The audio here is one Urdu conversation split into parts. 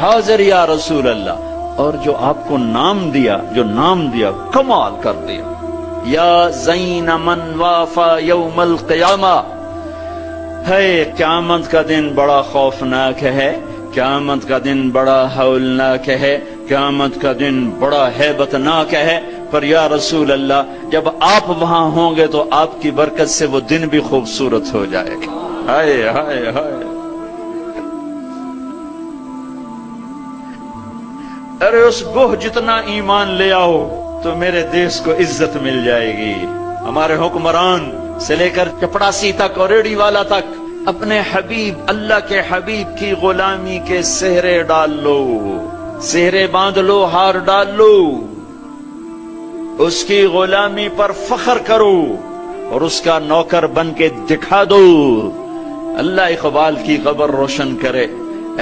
حاضر یا رسول اللہ. اور جو آپ کو نام دیا، جو نام دیا کمال کر دیا. یا زین من وافا یوم القیامہ. ہے قیامت کا دن بڑا خوفناک ہے، قیامت کا دن بڑا ہولناک ہے، قیامت کا دن بڑا ہیبتناک ہے. پر یا رسول اللہ جب آپ وہاں ہوں گے تو آپ کی برکت سے وہ دن بھی خوبصورت ہو جائے گا. ہائے ہائے ہائے. ارے اس گوہ جتنا ایمان لے آؤ تو میرے دیش کو عزت مل جائے گی. ہمارے حکمران سے لے کر چپڑاسی تک اور ریڑھی والا تک اپنے حبیب اللہ کے حبیب کی غلامی کے سہرے ڈال لو، سہرے باندھ لو، ہار ڈال لو، اس کی غلامی پر فخر کرو اور اس کا نوکر بن کے دکھا دو. اللہ اقبال کی قبر روشن کرے.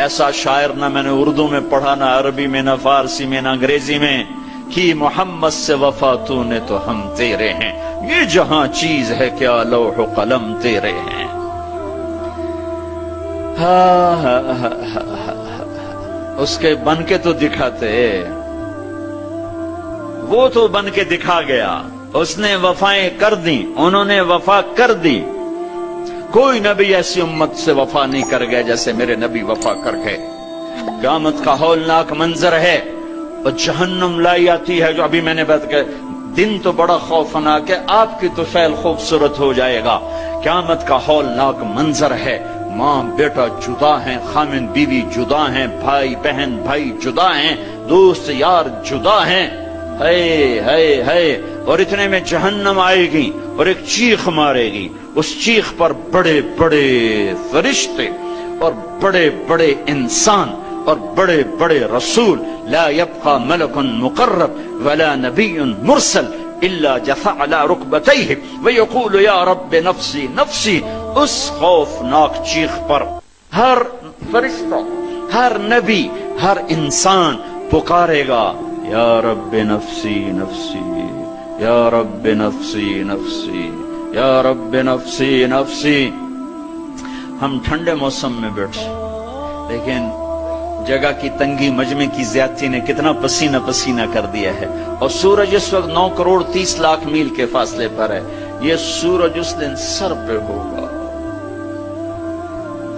ایسا شاعر نہ میں نے اردو میں پڑھا، نہ عربی میں، نہ فارسی میں، نہ انگریزی میں. کی محمد سے وفا تو نے تو ہم تیرے ہیں، یہ جہاں چیز ہے کیا لوح و قلم تیرے ہیں. اس کے بن کے تو دکھاتے، وہ تو بن کے دکھا گیا. اس نے وفائیں کر دی، انہوں نے وفا کر دی. کوئی نبی ایسی امت سے وفا نہیں کر گئے جیسے میرے نبی وفا کر گئے. قیامت کا ہولناک منظر ہے اور جہنم لائی آتی ہے جو ابھی میں نے بات کہا. دن تو بڑا خوفناک ہے، آپ کی تو فعل خوبصورت ہو جائے گا. قیامت کا ہولناک منظر ہے. ماں بیٹا جدا ہیں، خامن بیوی جدا ہیں، بھائی بہن بھائی جدا ہیں، دوست یار جدا ہیں. ہے اور اتنے میں جہنم آئے گی اور ایک چیخ مارے گی. اس چیخ پر بڑے بڑے فرشتے اور بڑے بڑے انسان اور بڑے بڑے رسول، لا يبقى ملک مقرب ولا نبی مرسل الا جثى على ركبتيه ويقول يا رب نفسي نفسي. اس خوفناک چیخ پر ہر فرشتہ، ہر نبی، ہر انسان پکارے گا یا رب نفسی نفسی، یا رب نفسی نفسی، یا رب نفسی نفسی. ہم ٹھنڈے موسم میں بیٹھے، لیکن جگہ کی تنگی، مجمع کی زیادتی نے کتنا پسینہ پسینہ کر دیا ہے. اور سورج اس وقت 9 کروڑ 30 لاکھ میل کے فاصلے پر ہے. یہ سورج اس دن سر پہ ہوگا،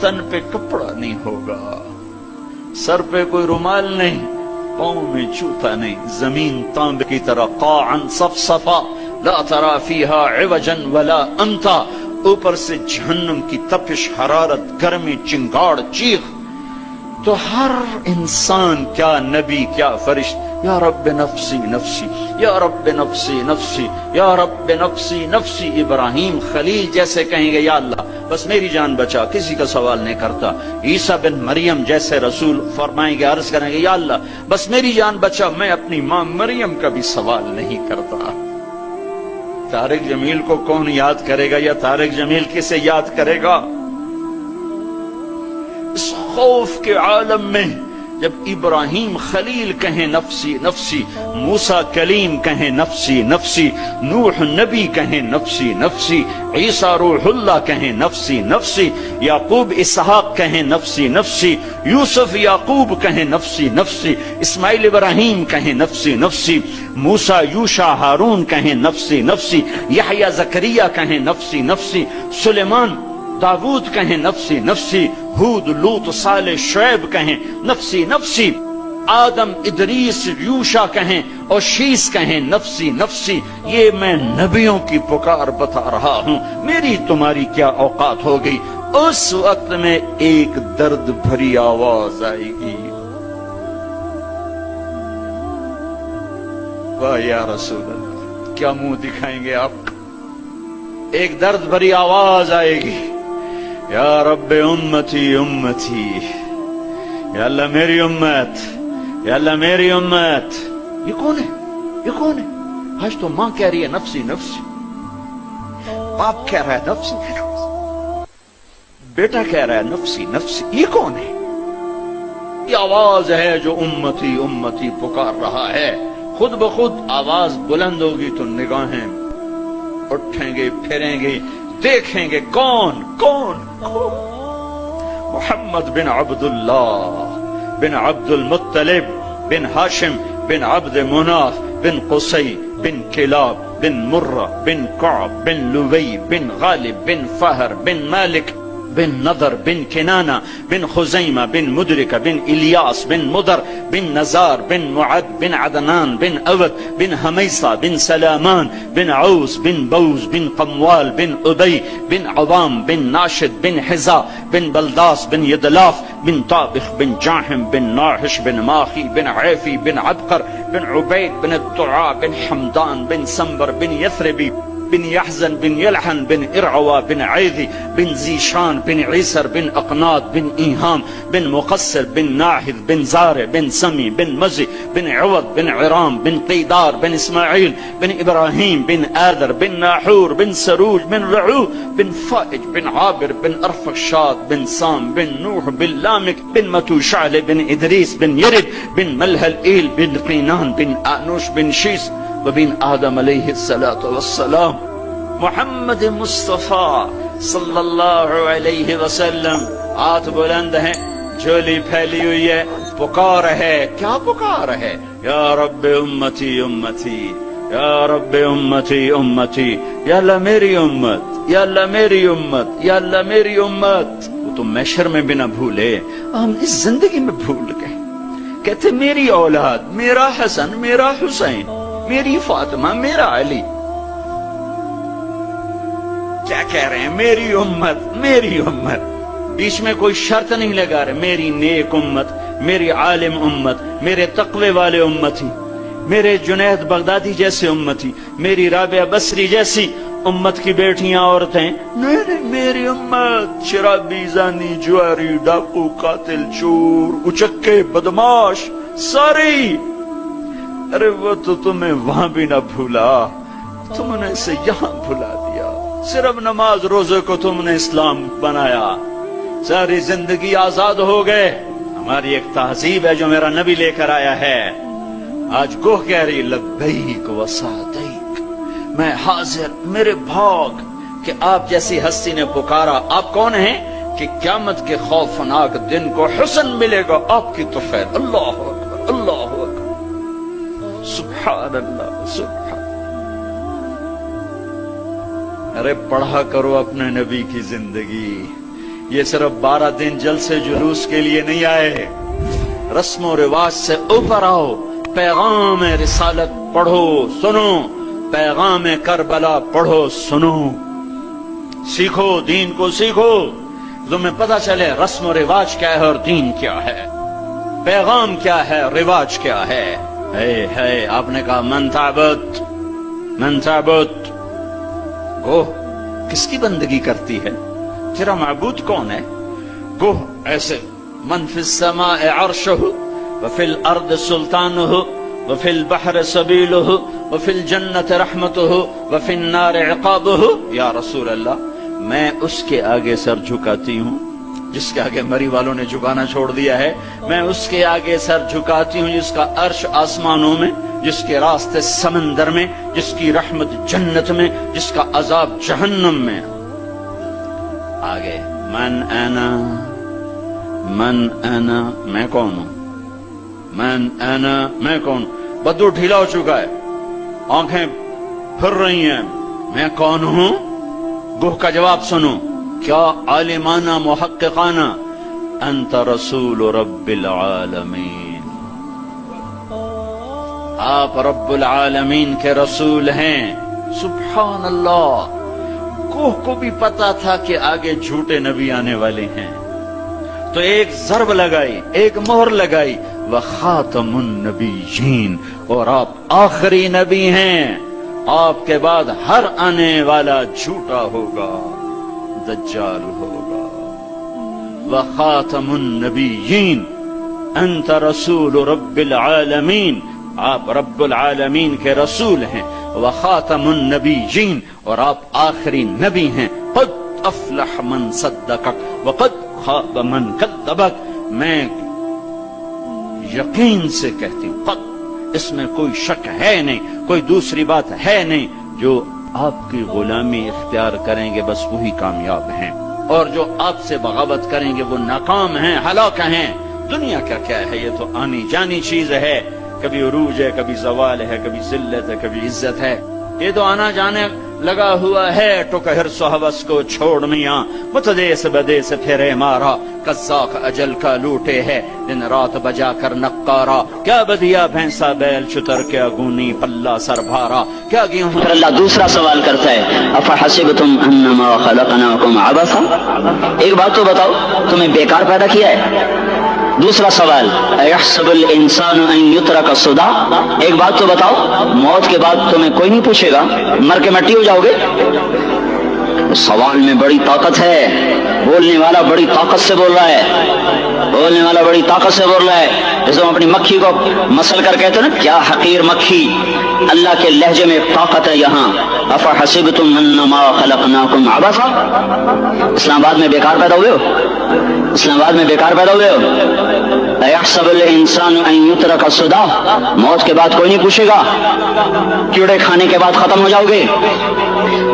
تن پہ کپڑا نہیں ہوگا، سر پہ کوئی رومال نہیں، پاؤں میں جوتا نہیں، زمین تانبے کی طرح قاعا صفصفا لا ترى فيها عوجا ولا امتا. اوپر سے جہنم کی تپش، حرارت، گرمی، چنگاڑ، چیخ. تو ہر انسان، کیا نبی کیا فرشت، یا رب نفسی نفسی، یا رب نفسی نفسی، یا رب نفسی نفسی. ابراہیم خلیل جیسے کہیں گے یا اللہ بس میری جان بچا، کسی کا سوال نہیں کرتا. عیسیٰ بن مریم جیسے رسول فرمائیں گے، عرض کریں گے یا اللہ بس میری جان بچا، میں اپنی ماں مریم کا بھی سوال نہیں کرتا. طارق جمیل کو کون یاد کرے گا، یا طارق جمیل کسے یاد کرے گا؟ اس خوف کے عالم میں جب ابراہیم خلیل کہیں نفسی نفسی، موسیٰ کلیم کہیں نفسی نفسی، نوح نبی کہیں نفسی نفسی، عیسیٰ روح اللہ کہیں نفسی نفسی، یعقوب اسحاق کہیں نفسی نفسی، یوسف یعقوب کہیں نفسی نفسی، اسماعیل ابراہیم کہیں نفسی نفسی، موسیٰ یوشع ہارون کہیں نفسی نفسی، یحییٰ زکریا کہیں نفسی نفسی، سلیمان داود کہیں نفسی نفسی، ہود لوط صالح شعیب کہیں نفسی نفسی، آدم ادریس یوشع کہیں اور شیس کہیں نفسی نفسی. یہ میں نبیوں کی پکار بتا رہا ہوں، میری تمہاری کیا اوقات ہو گئی. اس وقت میں ایک درد بھری آواز آئے گی، واہ یا رسول اللہ، کیا منہ دکھائیں گے آپ؟ ایک درد بھری آواز آئے گی، یا رب امتی امتی، یا اللہ میری امت، یا اللہ میری امت. یہ کون ہے؟ یہ کون ہے؟ آج تو ماں کہہ رہی ہے نفسی نفسی، باپ کہہ رہا ہے نفسی نفسی، بیٹا کہہ رہا ہے نفسی نفسی. یہ کون ہے؟ یہ آواز ہے جو امتی امتی پکار رہا ہے. خود بخود آواز بلند ہوگی تو نگاہیں اٹھیں گے، پھریں گے، دیکھیں گے کون کون کون. محمد بن عبداللہ بن عبد المطلب بن ہاشم بن عبد مناف بن قصي بن كلاب بن مرة بن كعب بن لوي بن غالب بن فهر بن مالك بن نضر بن كنانة بن خزيمة بن مدركة بن إلياس بن مضر بن نزار بن معد بن عدنان بن أود بن هميصة بن سلامان بن عوس بن بوز بن قموال بن أبي بن عظام بن ناشد بن حزا بن بلداس بن يدلاف بن طابخ بن جاحم بن ناحش بن ماخي بن عيفي بن عبقر بن عبيد بن الدعاء بن حمدان بن سنبر بن يثربي بن يحزن بن يلحن بن إرعوى بن عيذي بن زيشان بن عيسر بن أقناط بن إيهام بن مقصر بن ناحذ بن زارع بن سمي بن مزي بن عوض بن عرام بن قيدار بن إسماعيل بن إبراهيم بن آذر بن ناحور بن سروج بن رعو بن فائج بن عابر بن أرفخشاد بن سام بن نوح بن لامك بن متوشعل بن إدريس بن يرد بن ملهلئيل بن قينان بن آنوش بن شيس وبن آدم علیہ الصلاۃ والسلام محمد مصطفیٰ صلی اللہ علیہ وسلم. ہاتھ بلند ہیں، جھولی پھیلی ہوئی ہے، پکار ہے. کیا پکار ہے؟ یا رب امتی امتی، یا رب امتی امتی، یا اللہ میری امت، یا اللہ میری امت، یا اللہ میری امت. وہ تو محشر میں بھی نہ بھولے، ہم اس زندگی میں بھول گئے. کہتے میری اولاد، میرا حسن، میرا حسین، میری فاطمہ، میرا علی. کیا کہہ رہے ہیں؟ میری امت، میری امت. بیچ میں کوئی شرط نہیں لگا رہے. میری نیک امت، میری عالم امت، میرے تقوی والے امتی، میرے جنید بغدادی جیسے امتی، میری رابعہ بصری جیسی امت کی بیٹیاں عورتیں. نہیں، میری امت شرابی، زانی، جواری، ڈاکو، قاتل، چور، اچکے، بدماش ساری. ارے وہ تو تمہیں وہاں بھی نہ بھولا، تم نے اسے یہاں بھلا دیا. صرف نماز روزے کو تم نے اسلام بنایا، ساری زندگی آزاد ہو گئے. ہماری ایک تہذیب ہے جو میرا نبی لے کر آیا ہے. آج گوہ کہہ رہی لبیک و سعدیک، میں حاضر، میرے بھاگ کہ آپ جیسی ہستی نے پکارا. آپ کون ہیں؟ کہ قیامت کے خوفناک دن کو حسن ملے گا آپ کی طفیل. اللہ اکبر، اللہ اکبر، سبحان اللہ، سبحان. ارے پڑھا کرو اپنے نبی کی زندگی. یہ صرف 12 دن جلسے جلوس کے لیے نہیں آئے. رسم و رواج سے اوپر آؤ، پیغام رسالت پڑھو سنو، پیغام کربلا پڑھو سنو. سیکھو، دین کو سیکھو، تمہیں پتہ چلے رسم و رواج کیا ہے اور دین کیا ہے، پیغام کیا ہے، رواج کیا ہے. ہے آپ نے کہا من تعبد، من تعبد. گوہ کس کی بندگی کرتی ہے؟ تیرا معبود کون ہے؟ گوہ ایسے من فی السماء عرشہ وفی الارض سلطانہ وفی البحر سبیلہ وفی الجنت رحمتہ وفی النار عقابہ. یا رسول اللہ، میں اس کے آگے سر جھکاتی ہوں جس کے آگے مری والوں نے جھکانا چھوڑ دیا ہے. میں اس کے آگے سر جھکاتی ہوں جس کا عرش آسمانوں میں، جس کے راستے سمندر میں، جس کی رحمت جنت میں، جس کا عذاب جہنم میں. آگے من انا، من انا، میں کون ہوں؟ من انا، میں کون؟ بدو ڈھیلا ہو چکا ہے، آنکھیں پھر رہی ہیں. میں کون ہوں؟ گوہ کا جواب سنو، کیا عالمانہ محققانہ. انت رسول رب العالمین، آپ رب العالمین کے رسول ہیں. سبحان اللہ. کوہ کو بھی پتا تھا کہ آگے جھوٹے نبی آنے والے ہیں، تو ایک ضرب لگائی، ایک مہر لگائی، وخاتم النبیین، اور آپ آخری نبی ہیں. آپ کے بعد ہر آنے والا جھوٹا ہوگا، دجال ہوگا. وخاتم النبیین، انت رسول رب العالمین، آپ رب العالمین کے رسول ہیں. وخاتم النبیین، اور آپ آخری نبی ہیں. قد افلح من صدقک وقد خاب من کذبک. میں یقین سے کہتی ہوں، قد، اس میں کوئی شک ہے نہیں، کوئی دوسری بات ہے نہیں. جو آپ کی غلامی اختیار کریں گے بس وہی کامیاب ہیں، اور جو آپ سے بغاوت کریں گے وہ ناکام ہیں، ہلاک ہیں. دنیا کا کیا ہے، یہ تو آنی جانی چیز ہے، کبھی عروج ہے، کبھی زوال ہے، کبھی ذلت ہے، کبھی عزت ہے، یہ تو آنا جانے لگا ہوا ہے۔ ٹک حرص و ہوس کو چھوڑ میاں، متدیس بدیس پھرے مارا، قزاق اجل کا لوٹے ہے دن رات بجا کر نقارا، کیا بدیا بھینسا بیل چتر، کیا گونی پلہ سر بھارا، کیا گیہوں۔ پھر اللہ دوسرا سوال کرتا ہے، افحسبتم انما خلقناکم عبثا، ایک بات تو بتاؤ تمہیں بیکار پیدا کیا ہے؟ دوسرا سوال، ایحسب الانسان ان یترک سدی، ایک بات تو بتاؤ موت کے بعد تمہیں کوئی نہیں پوچھے گا، مر کے مٹی ہو جاؤ گے؟ سوال میں بڑی طاقت ہے، بولنے والا بڑی طاقت سے بول رہا ہے، بولنے والا بڑی طاقت سے بول رہا ہے۔ جیسے ہم اپنی مکھی کو مسل کر کہتے ہیں نا، کیا حقیر مکھی، اللہ کے لہجے میں طاقت ہے یہاں۔ افحسبتم انما خلقناکم عبثا، اسلام آباد میں بیکار پیدا ہوئے ہو، اسلام آباد میں بیکار پیدا ہوئے ہو۔ ایحسب الانسان ان یترک سدی، موت کے بعد کوئی نہیں پوچھے گا، کیڑے کھانے کے بعد ختم ہو جاؤ گے۔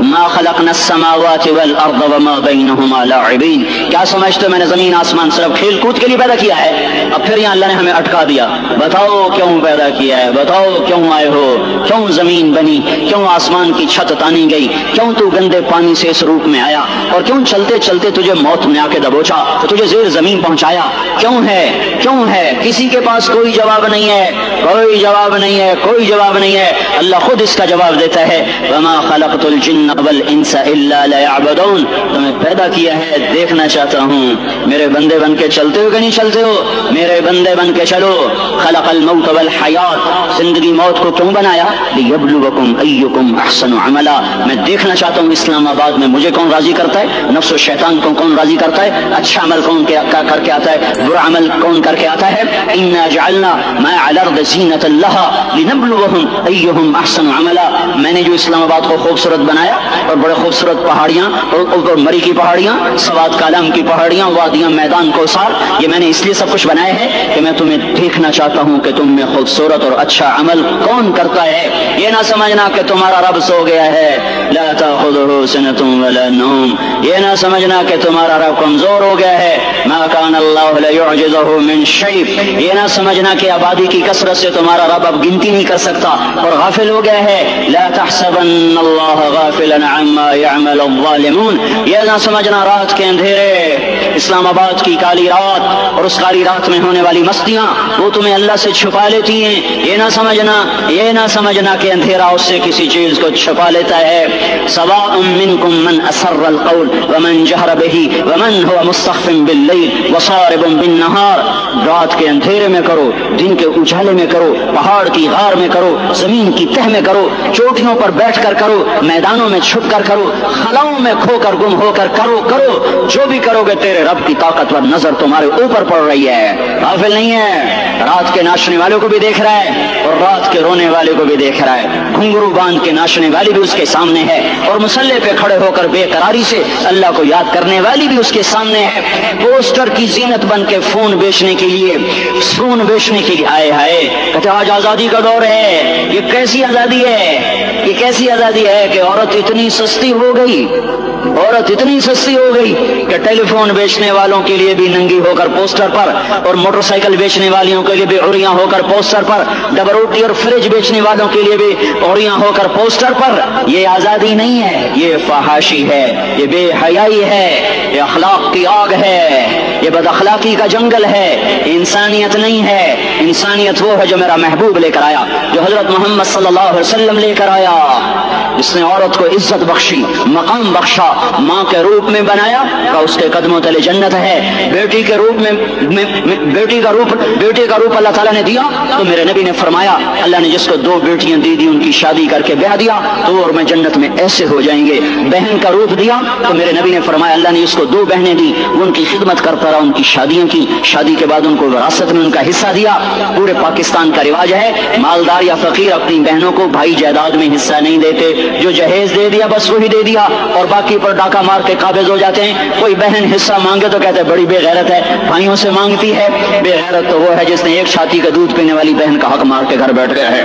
ما خلقنا السماوات والارض وما بینہما لاعبین، کیا سمجھتے ہو میں نے زمین آسمان صرف کھیل کود کے لیے پیدا کیا ہے؟ اب پھر یہاں اللہ نے ہمیں اٹکا دیا، بتاؤ کیوں پیدا کیا ہے، بتاؤ کیوں آئے ہو، کیوں زمین بنی، کیوں آسمان کی چھت تانی گئی، کیوں تو گندے پانی سے اس روپ میں آیا، اور کیوں چلتے چلتے تجھے موت نے آ کے دبوچا تو تجھے زیر زمین پہنچایا، کیوں ہے، کیوں ہے؟ کسی کے پاس کوئی جواب نہیں ہے، کوئی جواب نہیں ہے، کوئی جواب نہیں ہے، اللہ خود اس کا جواب دیتا ہے، وما خلقت الجن والانس الا لیعبدون، تمہیں پیدا کیا ہے دیکھنا چاہتا ہوں میرے بندے بن کے چلتے ہو کہ نہیں چلتے ہو، میرے بندے بن کے چلو۔ خلق الموت والحیات، زندگی موت کو کیوں بنایا؟ لیبلوکم ایکم احسن عملا، میں دیکھنا چاہتا ہوں اسلام آباد میں مجھے کون راضی کرتا ہے، نفس و شیطان کو کون راضی کرتا ہے، اچھا عمل کون کر کے آتا ہے، برا عمل کون کر کے آتا ہے۔ انا جعلنا ما علی الارض زینۃ لها لنبلوهم ایہم احسن عملا، میں نے جو اسلام آباد کو خوبصورت بنایا اور بڑے خوبصورت پہاڑیاں، اور مری کی پہاڑیاں، سوات کالم کی پہاڑیاں، وادیاں، میدان کوثر، یہ میں نے اس لیے سب کچھ بنایا ہے کہ میں تمہیں دیکھنا چاہتا ہوں کہ تم میں خوبصورت اور اچھا عمل کون کرتا ہے۔ یہ نہ سمجھنا کہ تمہارا رب سو گیا ہے، لا تاخذہ سنۃ ولا نوم، یہ نہ سمجھنا کہ تمہارا رب کمزور ہو گیا ہے، ما کان اللہ لیعجزہ من شیء، یہ نہ سمجھنا کہ آبادی کی کثرت سے تمہارا رب اب گنتی نہیں کر سکتا اور غافل ہو گیا ہے، لا تحسبن اللہ غافلا عما يعمل الظالمون، یہ نہ سمجھنا رات کے اندھیرے، اسلام آباد کی کالی رات اور اس کالی رات میں ہونے والی مستیاں وہ تمہیں اللہ سے چھپا لیتی ہیں، یہ نہ سمجھنا، یہ نہ سمجھنا کہ اندھیرا اس سے کسی چیز کو چھپا لیتا ہے۔ سواء منکم من اسر القول ومن جہر بہ ومن هو مستخف باللیل وصارب بالنہار، رات کے اندھیرے میں کرو، دن کے اجالے میں کرو، پہاڑ کی غار میں کرو، زمین کی تہ میں کرو، چوٹیوں پر بیٹھ کر کرو، میدانوں میں چھپ کر کرو، خلاؤں میں کھو کر گم ہو کر کرو، جو بھی کرو گے تیرے رب کی طاقتور نظر تمہارے اوپر پڑ رہی ہے، غافل نہیں ہے، رات کے ناچنے والوں کو بھی دیکھ رہا ہے اور رات کے رونے والے کو بھی دیکھ رہا ہے، گھنگرو باندھ کے ناچنے والی بھی اس کے سامنے ہے اور مسلح پہ کھڑے ہو کر بے قراری سے اللہ کو یاد کرنے والی بھی اس کے سامنے ہے، پوسٹر کی زینت بن کے فون بیچنے کے لیے آئے ہائے، کہتے آج آزادی کا دور ہے، یہ کیسی آزادی ہے، یہ کیسی آزادی ہے کہ عورت اتنی سستی ہو گئی، عورت اتنی سستی ہو گئی کہ ٹیلی فون بیچنے والوں کے لیے بھی ننگی ہو کر پوسٹر پر، اور موٹر سائیکل بیچنے والیوں کے لیے بھی عوریاں ہو کر پوسٹر پر، ڈبل روٹی اور فریج بیچنے والوں کے لیے بھی عوریاں ہو کر پوسٹر پر۔ یہ آزادی نہیں ہے، یہ فحاشی ہے، یہ بے حیائی ہے، یہ اخلاق کی آگ ہے، یہ بد اخلاقی کا جنگل ہے، انسانیت نہیں ہے۔ انسانیت وہ ہے جو میرا محبوب لے کر آیا، جو حضرت محمد صلی اللہ علیہ وسلم لے کر آیا، جس نے عورت کو عزت بخشی، مقام بخشا، ماں کے روپ میں بنایا کہ اس کے قدموں تلے جنت ہے، بیٹی کے روپ میں بیٹی کا روپ اللہ تعالیٰ نے دیا تو میرے نبی نے فرمایا اللہ نے جس کو 2 بیٹیاں دی ان کی شادی کر کے بیاہ دیا تو وہ اور میں جنت میں ایسے ہو جائیں گے۔ بہن کا روپ دیا تو میرے نبی نے فرمایا اللہ نے جس کو 2 بہنیں دی وہ ان کی خدمت کرتا رہا، ان کی شادیاں کی، شادی کے بعد ان کو وراثت میں ان کا حصہ دیا۔ پورے پاکستان کا رواج ہے مالدار یا فقیر اپنی بہنوں کو بھائی جائیداد میں حصہ نہیں دیتے، جو جہیز دے دیا بس وہی دے دیا اور باقی پر ڈاکہ مار کے قابض ہو جاتے ہیں۔ کوئی بہن حصہ مانگے تو کہتے ہیں بڑی بے غیرت ہے، بھائیوں سے مانگتی ہے۔ بے غیرت تو وہ ہے جس نے ایک چھاتی کا دودھ پینے والی بہن کا حق مار کے گھر بیٹھ گیا ہے۔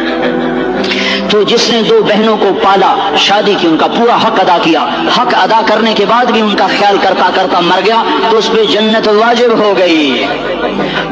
تو جس نے 2 بہنوں کو پالا، شادی کی، ان کا پورا حق ادا کیا، حق ادا کرنے کے بعد بھی ان کا خیال کرتا کرتا مر گیا تو اس پہ جنت واجب ہو گئی۔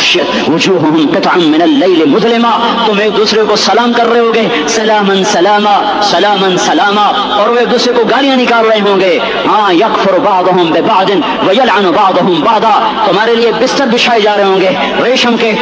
وغشيت وجوههم قطعا من الليل مظلما. تم ایک دوسرے کو سلام کر رہے ہوگے, سلامن سلاما سلامن سلاما, اور وہ ایک دوسرے کو گالیاں نکال رہے ہوں گے. ہاں یکفر بعضهم ببعض ویلعن بعضهم بعضا. تمہارے لیے بستر بچھائے جا رہے ہوں گے ریشم کے.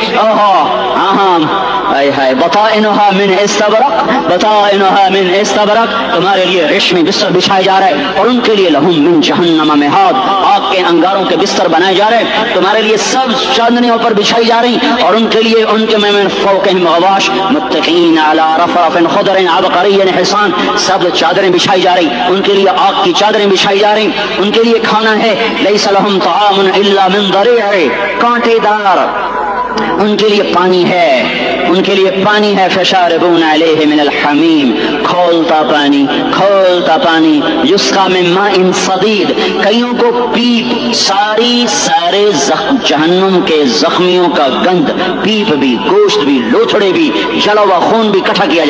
بطائنها من استبرق بطائنها من استبرق. تمہارے لیے ریشمی بستر بچھائے جا رہے ہیں, اور ان کے لیے لہم من جہنم مہاد, آگ کے انگاروں کے بستر بنائے جا رہے ہیں. تمہارے لیے سب چاندنیوں پر بچھائی جا رہی, اور ان کے لیے ان کے من فوقہم غواش متقین علی رفرف خضر عبقری حسان. سب چادریں بچھائی جا رہی, ان کے لیے آگ کی چادریں بچھائی جا رہی. ان کے لیے کھانا ہے لیس لہم طعام الا من ضریع, کانٹے دار. ان کے لیے پانی ہے, ان کے لیے پانی ہے. فشاربون علیہ من الحمیم, کھولتا پانی کھولتا پانی. یسقا من ماء صدید, کئیوں کو پیپ, سارے جہنم کے زخمیوں کا گند, پیپ بھی, گوشت بھی, لوتھڑے بھی, جلا ہوا خون بھی اکٹھا کیا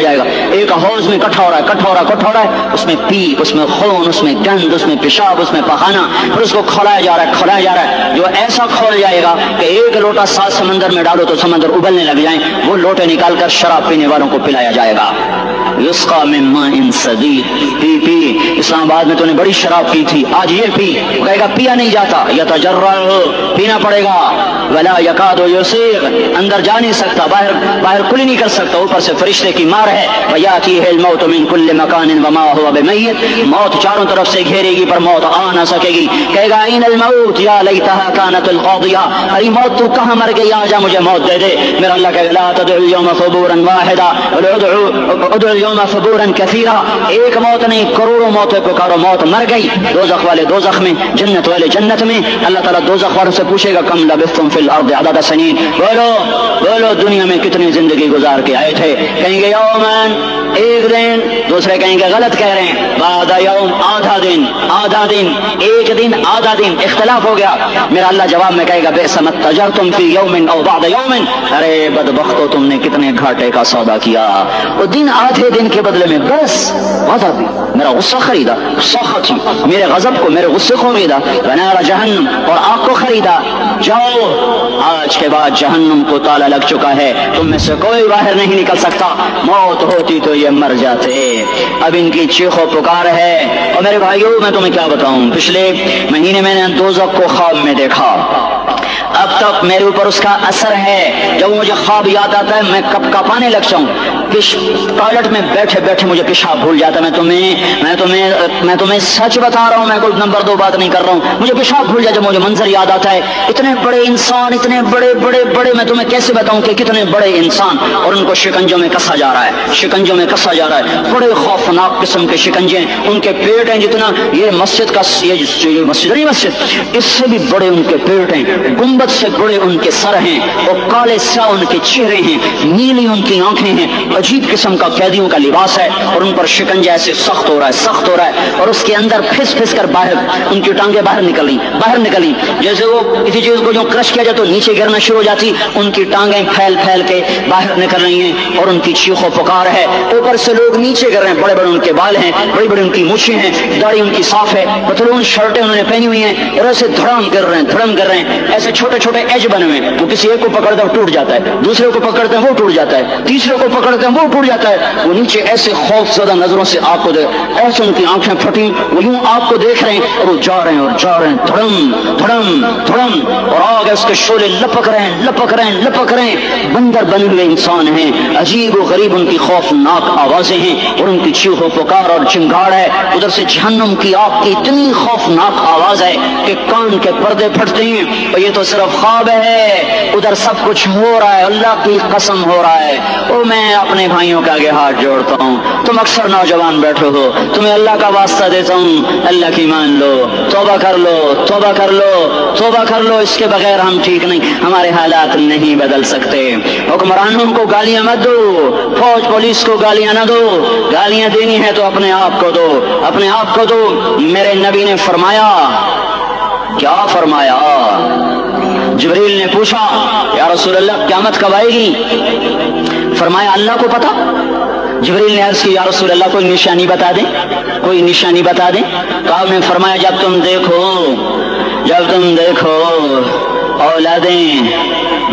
جائے گا. ایک حوض میں اکٹھا ہو رہا ہے, اس میں پیپ, اس میں خون, اس میں گند, اس میں پیشاب, اس میں پخانہ, پھر اس کو کھولایا جا رہا ہے. جو ایسا کھول جائے گا کہ ایک لوٹا 7 سمندر میں ڈالو تو سمندر ابلنے لگ جائیں, وہ لوٹے نکال کر شراب پینے والوں کو پلایا جائے گا. یسقا من ماء صدید, پی اسلام آباد میں تو نے بڑی شراب پی تھی, آج یہ پی. کہے گا پیا نہیں جاتا, یتجرع, پینا پڑے گا. ولا یکاد یسیغ, اندر جا نہیں سکتا, باہر کلی نہیں کر سکتا, اوپر سے فرشتے کی مار ہے. ویاتیہ الموت من کل مکان وما هو بمیت, موت چاروں طرف سے گھیرے گی پر موت آ نہ سکے گی. کہے گا این الموت یا لیتها كانت القاضیہ, ارے موت تو کہاں مر گئی, آ جا مجھے موت دے دے. میرا اللہ کہے گا لا تدعوا اليوم ثبورا واحدا ادعوا اليوم ثبورا كثيرا. ایک موت نہیں, کروڑوں موتیں پکارو, موت مر گئی. دوزخ والے دوزخ میں, جنت والے جنت میں. اللہ تعالیٰ دوزخ والوں سے پوچھے گا کم لبثتم فی الارض عدد سنین, بولو دنیا میں کتنی زندگی گزار کے آئے تھے. کہیں گے یومن, ایک دن. دوسرے کہیں گے غلط کہہ رہے ہیں, بعد یوم, آدھا دن, ایک دن, آدھا دن, اختلاف ہو گیا. میرا اللہ جواب میں کہے گا بئس ما اتجرتم فی یوم او بعد یوم, ارے بدبختو تم نے کتنے گھاٹے کا سودا کیا. وہ دن, آدھے دن کے بدلے میں بس غضب, میرا غصہ خریدا, سخطی, میرے غضب کو, میرے غصے کو خریدا. ونار جہنم, اور آگ کو خریدا. جاؤ, آج کے بعد جہنم کو تالا لگ چکا ہے, تم میں سے کوئی باہر نہیں نکل سکتا. موت ہوتی تو یہ مر جاتے. اب ان کی چیخ و پکار ہے. اور میرے بھائیوں میں تمہیں کیا بتاؤں, پچھلے مہینے میں نے دوزخ کو خواب میں دیکھا. اب تک میرے اوپر اس کا اثر ہے. جب مجھے خواب یاد آتا ہے میں کپ کپانے لگ جاؤں. ٹوائلٹ میں بیٹھے بیٹھے مجھے پیشاب بھول جاتا ہے. میں تمہیں سچ بتا رہا ہوں, میں کوئی نمبر 2 بات نہیں کر رہا ہوں. مجھے پیشاب بھول جاتا ہے, مجھے منظر یاد آتا ہے. اتنے بڑے انسان, اتنے بڑے, میں تمہیں کیسے بتاؤں کہ کتنے بڑے انسان, اور ان کو شکنجوں میں کسا جا رہا ہے. بڑے خوفناک قسم کے شکنجے. ان کے پیٹ ہیں جتنا یہ مسجد کا, یہ مسجد نہیں, مسجد اس سے بھی بڑے ان کے پیٹ ہیں. گنبد سے بڑے ان کے سر ہیں, اور کالے سیاہ ان کے چہرے ہیں, نیلی ان کی آنکھیں ہیں. عجیب قسم کا قیدیوں کا لباس ہے, اور ان پر شکنجہ ایسے سخت ہو رہا ہے. اور اس کے اندر پھس کر باہر ان کی ٹانگیں باہر نکلی, جیسے وہ کسی چیز کو جو کرش کیا جائے تو نیچے گرنا شروع ہو جاتی. ان کی ٹانگیں پھیل کے باہر نکل رہی ہیں, اور ان کی چیخ و پکار ہے. اوپر سے لوگ نیچے گر رہے ہیں, بڑے ان کے بال ہیں, بڑی ان کی مونچھیں ہیں, داڑھی ان کی صاف ہے, پتلون شرٹیں انہوں نے پہنی ہوئی ہیں, اور ایسے دھڑام کر رہے ہیں. ایسے چھوٹے ایج بنے ہوئے ہیں. وہ کسی ایک کو پکڑتے ہیں وہ ٹوٹ جاتا ہے, دوسرے کو پکڑتے ہیں وہ ٹوٹ جاتا ہے, تیسرے کو پکڑتے ہیں وہ ٹوٹ جاتا ہے. وہ نیچے ایسے خوف زدہ نظروں سے آپ کو ایسے ان کی آنکھیں پھٹی, وہ یوں آپ کو دیکھ رہے ہیں, اور وہ جا رہے ہیں دھڑم, اور آگے اس کے شعلے لپک رہے ہیں. بندر بنے ہوئے انسان ہیں, عجیب و غریب ان کی خوفناک آوازیں ہیں, اور ان کی چیخ و پکار اور چنگاڑ ہے. ادھر سے جہنم کی آگ کی اتنی خوفناک آواز ہے کہ کان کے پردے پھٹتے ہیں. اور یہ تو صرف خواب ہے, ادھر سب کچھ ہو رہا ہے, اللہ کی قسم ہو رہا ہے. اور میں اپنے بھائیوں کے آگے ہاتھ جوڑتا ہوں, تم اکثر نوجوان بیٹھے ہو, تمہیں اللہ کا واسطہ دیتا ہوں, اللہ کی مان لو, توبہ کر لو. اس کے بغیر ہم ٹھیک نہیں, ہمارے حالات نہیں بدل سکتے. حکمرانوں کو گالیاں مت دو, فوج پولیس کو گالیاں نہ دو. گالیاں دینی ہے تو اپنے آپ کو دو. میرے نبی نے فرمایا, کیا فرمایا؟ جبریل نے پوچھا یا رسول اللہ قیامت کب آئے گی؟ فرمایا اللہ کو پتا. جبریل نے عرض کی یا رسول اللہ کوئی نشانی بتا دیں. کعب نے فرمایا جب تم دیکھو اولادیں